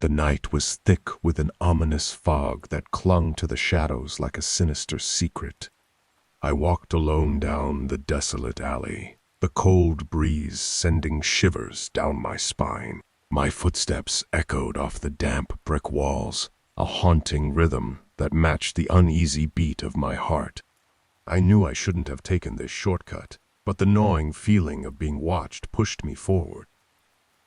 The night was thick with an ominous fog that clung to the shadows like a sinister secret. I walked alone down the desolate alley, the cold breeze sending shivers down my spine. My footsteps echoed off the damp brick walls, a haunting rhythm that matched the uneasy beat of my heart. I knew I shouldn't have taken this shortcut, but the gnawing feeling of being watched pushed me forward.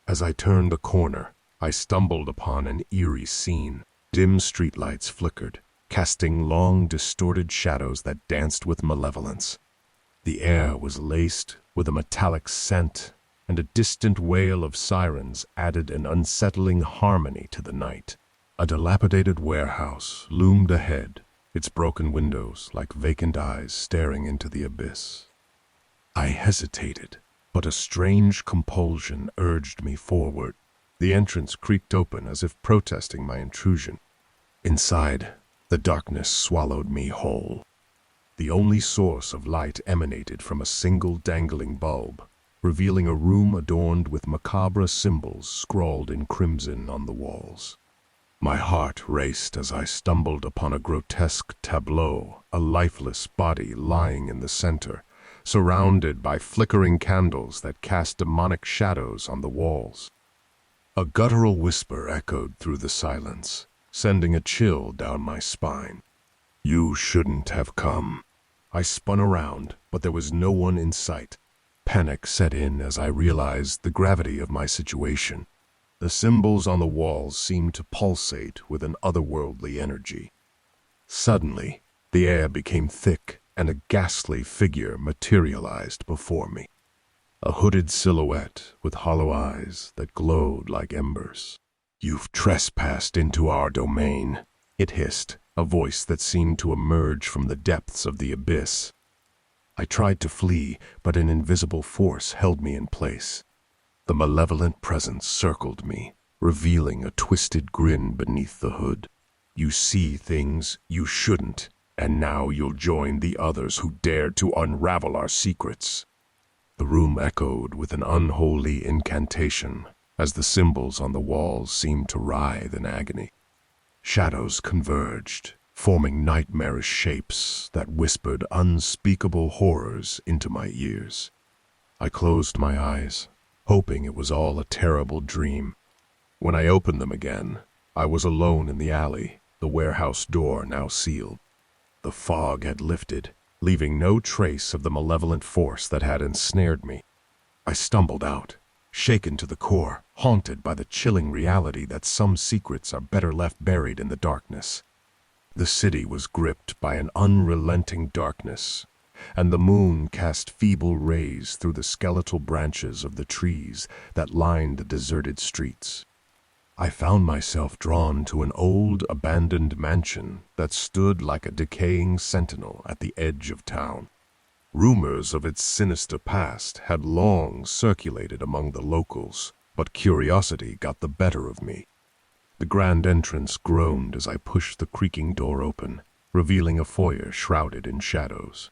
As I turned a corner, I stumbled upon an eerie scene. Dim streetlights flickered, casting long, distorted shadows that danced with malevolence. The air was laced with a metallic scent, and a distant wail of sirens added an unsettling harmony to the night. A dilapidated warehouse loomed ahead, its broken windows like vacant eyes staring into the abyss. I hesitated, but a strange compulsion urged me forward. The entrance creaked open as if protesting my intrusion. Inside, the darkness swallowed me whole. The only source of light emanated from a single dangling bulb, revealing a room adorned with macabre symbols scrawled in crimson on the walls. My heart raced as I stumbled upon a grotesque tableau, a lifeless body lying in the center, surrounded by flickering candles that cast demonic shadows on the walls. A guttural whisper echoed through the silence, sending a chill down my spine. "You shouldn't have come." I spun around, but there was no one in sight. Panic set in as I realized the gravity of my situation. The symbols on the walls seemed to pulsate with an otherworldly energy. Suddenly, the air became thick and a ghastly figure materialized before me. A hooded silhouette with hollow eyes that glowed like embers. "You've trespassed into our domain," it hissed, a voice that seemed to emerge from the depths of the abyss. I tried to flee, but an invisible force held me in place. The malevolent presence circled me, revealing a twisted grin beneath the hood. "You see things you shouldn't, and now you'll join the others who dared to unravel our secrets." The room echoed with an unholy incantation, as the symbols on the walls seemed to writhe in agony. Shadows converged, forming nightmarish shapes that whispered unspeakable horrors into my ears. I closed my eyes, hoping it was all a terrible dream. When I opened them again, I was alone in the alley, the warehouse door now sealed. The fog had lifted, leaving no trace of the malevolent force that had ensnared me. I stumbled out, shaken to the core, haunted by the chilling reality that some secrets are better left buried in the darkness. The city was gripped by an unrelenting darkness, and the moon cast feeble rays through the skeletal branches of the trees that lined the deserted streets. I found myself drawn to an old, abandoned mansion that stood like a decaying sentinel at the edge of town. Rumors of its sinister past had long circulated among the locals, but curiosity got the better of me. The grand entrance groaned as I pushed the creaking door open, revealing a foyer shrouded in shadows.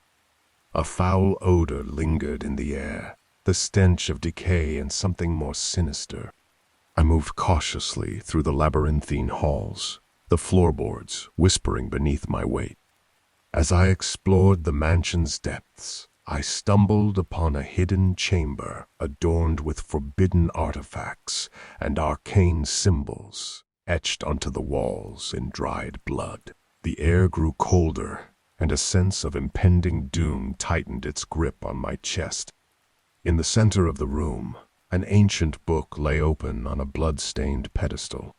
A foul odor lingered in the air, the stench of decay and something more sinister. I moved cautiously through the labyrinthine halls, the floorboards whispering beneath my weight. As I explored the mansion's depths, I stumbled upon a hidden chamber adorned with forbidden artifacts and arcane symbols etched onto the walls in dried blood. The air grew colder, and a sense of impending doom tightened its grip on my chest. In the center of the room, an ancient book lay open on a blood-stained pedestal.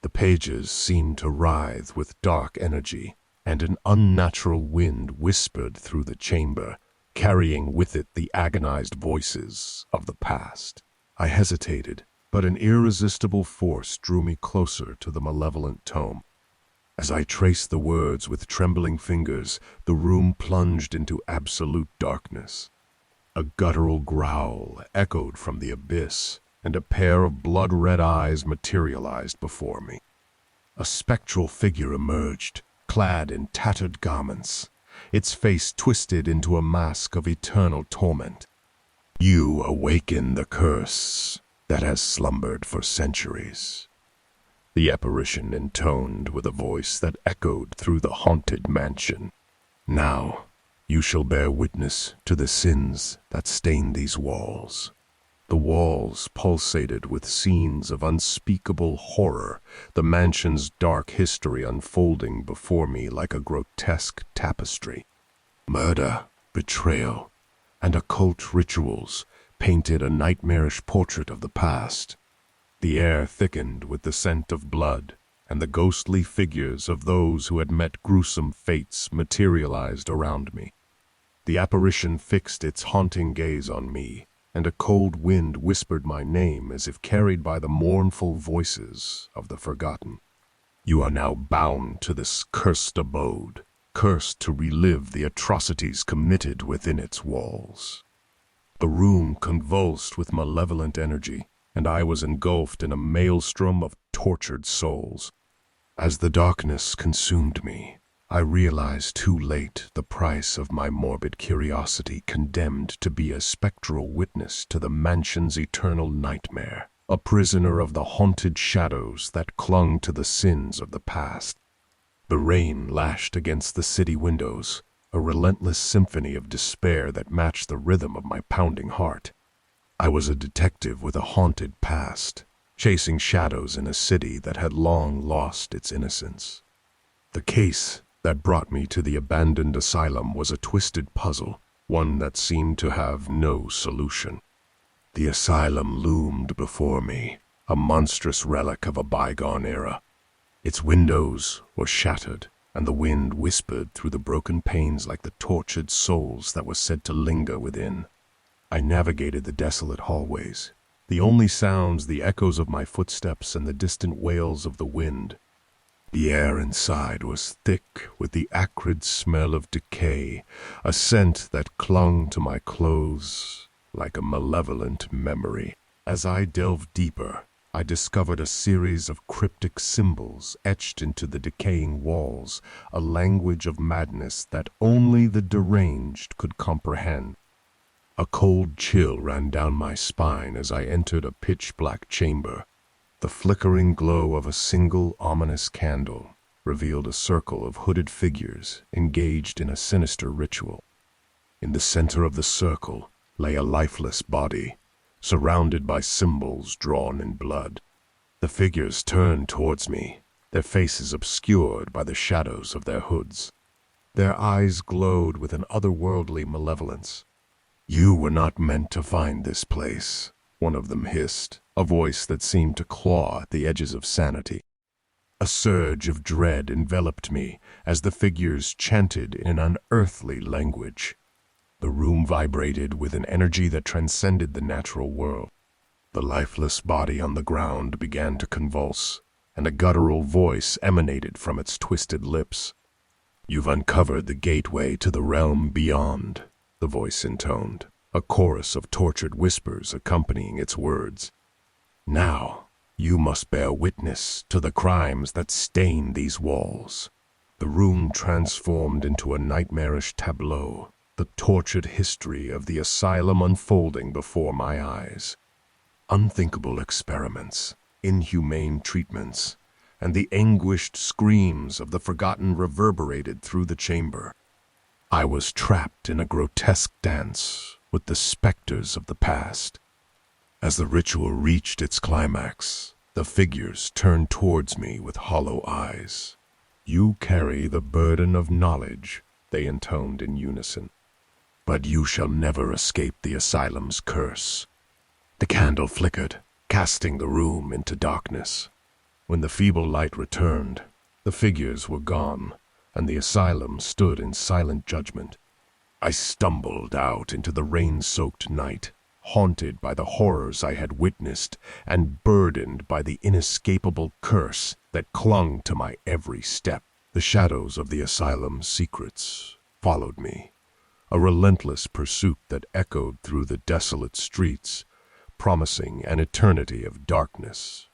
The pages seemed to writhe with dark energy, and an unnatural wind whispered through the chamber, carrying with it the agonized voices of the past. I hesitated, but an irresistible force drew me closer to the malevolent tome. As I traced the words with trembling fingers, the room plunged into absolute darkness. A guttural growl echoed from the abyss, and a pair of blood-red eyes materialized before me. A spectral figure emerged, clad in tattered garments, its face twisted into a mask of eternal torment. "You awaken the curse that has slumbered for centuries." the apparition intoned with a voice that echoed through the haunted mansion. "Now, you shall bear witness to the sins that stain these walls." The walls pulsated with scenes of unspeakable horror, the mansion's dark history unfolding before me like a grotesque tapestry. Murder, betrayal, and occult rituals painted a nightmarish portrait of the past. The air thickened with the scent of blood, and the ghostly figures of those who had met gruesome fates materialized around me. The apparition fixed its haunting gaze on me, and a cold wind whispered my name as if carried by the mournful voices of the forgotten. "You are now bound to this cursed abode, cursed to relive the atrocities committed within its walls." The room convulsed with malevolent energy, and I was engulfed in a maelstrom of tortured souls. As the darkness consumed me, I realized too late the price of my morbid curiosity, condemned to be a spectral witness to the mansion's eternal nightmare, a prisoner of the haunted shadows that clung to the sins of the past. The rain lashed against the city windows, a relentless symphony of despair that matched the rhythm of my pounding heart. I was a detective with a haunted past, chasing shadows in a city that had long lost its innocence. The case that brought me to the abandoned asylum was a twisted puzzle, one that seemed to have no solution. The asylum loomed before me, a monstrous relic of a bygone era. Its windows were shattered, and the wind whispered through the broken panes like the tortured souls that were said to linger within. I navigated the desolate hallways, the only sounds the echoes of my footsteps and the distant wails of the wind. The air inside was thick with the acrid smell of decay, a scent that clung to my clothes like a malevolent memory. As I delved deeper, I discovered a series of cryptic symbols etched into the decaying walls, a language of madness that only the deranged could comprehend. A cold chill ran down my spine as I entered a pitch-black chamber. The flickering glow of a single ominous candle revealed a circle of hooded figures engaged in a sinister ritual. In the center of the circle lay a lifeless body, surrounded by symbols drawn in blood. The figures turned towards me, their faces obscured by the shadows of their hoods. Their eyes glowed with an otherworldly malevolence. "You were not meant to find this place," one of them hissed, a voice that seemed to claw at the edges of sanity. A surge of dread enveloped me as the figures chanted in an unearthly language. The room vibrated with an energy that transcended the natural world. The lifeless body on the ground began to convulse, and a guttural voice emanated from its twisted lips. "You've uncovered the gateway to the realm beyond," the voice intoned, a chorus of tortured whispers accompanying its words. "Now, you must bear witness to the crimes that stain these walls." The room transformed into a nightmarish tableau, the tortured history of the asylum unfolding before my eyes. Unthinkable experiments, inhumane treatments, and the anguished screams of the forgotten reverberated through the chamber. I was trapped in a grotesque dance with the specters of the past. As the ritual reached its climax, the figures turned towards me with hollow eyes. "You carry the burden of knowledge," they intoned in unison, "but you shall never escape the asylum's curse." The candle flickered, casting the room into darkness. When the feeble light returned, the figures were gone, and the asylum stood in silent judgment. I stumbled out into the rain-soaked night, haunted by the horrors I had witnessed and burdened by the inescapable curse that clung to my every step. The shadows of the asylum's secrets followed me, a relentless pursuit that echoed through the desolate streets, promising an eternity of darkness